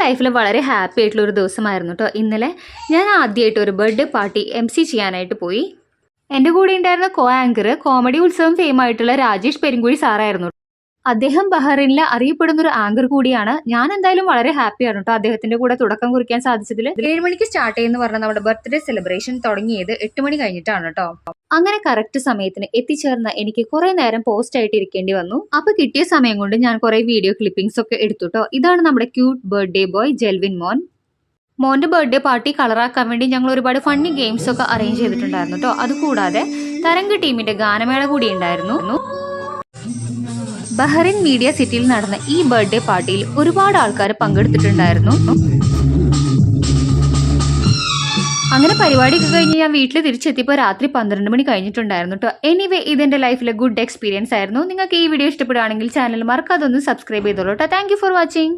ലൈഫിൽ വളരെ ഹാപ്പി ആയിട്ടുള്ള ഒരു ദിവസമായിരുന്നു കേട്ടോ ഇന്നലെ. ഞാൻ ആദ്യമായിട്ട് ഒരു ബർത്ത്ഡേ പാർട്ടി MC ചെയ്യാനായിട്ട് പോയി. എൻ്റെ കൂടെ ഉണ്ടായിരുന്ന ആങ്കർ കോമഡി ഉത്സവം ഫെയിം ആയിട്ടുള്ള രാജേഷ് പെരുങ്കുഴി സാറായിരുന്നു. അദ്ദേഹം ബഹ്റൈനിലെ അറിയപ്പെടുന്ന ഒരു ആങ്കർ കൂടിയാണ്. ഞാൻ എന്തായാലും വളരെ ഹാപ്പിയാണ് കേട്ടോ അദ്ദേഹത്തിന്റെ കൂടെ തുടക്കം കുറിക്കാൻ സാധിച്ചതിൽ. 7 മണിക്ക് സ്റ്റാർട്ട് ചെയ്യുന്ന പറഞ്ഞ നമ്മുടെ ബർത്ത്ഡേ സെലിബ്രേഷൻ തുടങ്ങിയത് 8 മണി കഴിഞ്ഞിട്ടാണ് കേട്ടോ. അങ്ങനെ കറക്റ്റ് സമയത്തിന് എത്തിച്ചേർന്ന എനിക്ക് കുറെ നേരം പോസ്റ്റ് ആയിട്ട് ഇരിക്കേണ്ടി വന്നു. അപ്പൊ കിട്ടിയ സമയം കൊണ്ട് ഞാൻ കുറെ വീഡിയോ ക്ലിപ്പിംഗ്സ് ഒക്കെ എടുത്തു കേട്ടോ. ഇതാണ് നമ്മുടെ ക്യൂട്ട് ബർത്ത്ഡേ ബോയ് ജെൽവിൻ മോൻ. മോന്റെ ബർത്ത്ഡേ പാർട്ടി കളറാക്കാൻ വേണ്ടി ഞങ്ങൾ ഒരുപാട് ഫണ്ണി ഗെയിംസ് ഒക്കെ അറേഞ്ച് ചെയ്തിട്ടുണ്ടായിരുന്നു കേട്ടോ. അതുകൂടാതെ തരംഗ് ടീമിന്റെ ഗാനമേള കൂടി ഉണ്ടായിരുന്നു. ബഹ്റൈൻ മീഡിയ സിറ്റിയിൽ നടന്ന ഈ ബർത്ത്ഡേ പാർട്ടിയിൽ ഒരുപാട് ആൾക്കാർ പങ്കെടുത്തിട്ടുണ്ടായിരുന്നു. അങ്ങനെ പരിപാടിയൊക്കെ കഴിഞ്ഞ് ഞാൻ വീട്ടിൽ തിരിച്ചെത്തിയപ്പോൾ രാത്രി 12 മണി കഴിഞ്ഞിട്ടുണ്ടായിരുന്നു കേട്ടോ. എനിവേ ഇതെന്റെ ലൈഫിലെ ഗുഡ് എക്സ്പീരിയൻസ് ആയിരുന്നു. നിങ്ങൾക്ക് ഈ വീഡിയോ ഇഷ്ടപ്പെടുകയാണെങ്കിൽ ചാനൽ മറക്കാതെ ഒന്ന് സബ്സ്ക്രൈബ് ചെയ്തോളൂ കേട്ടോ. Thank you for watching.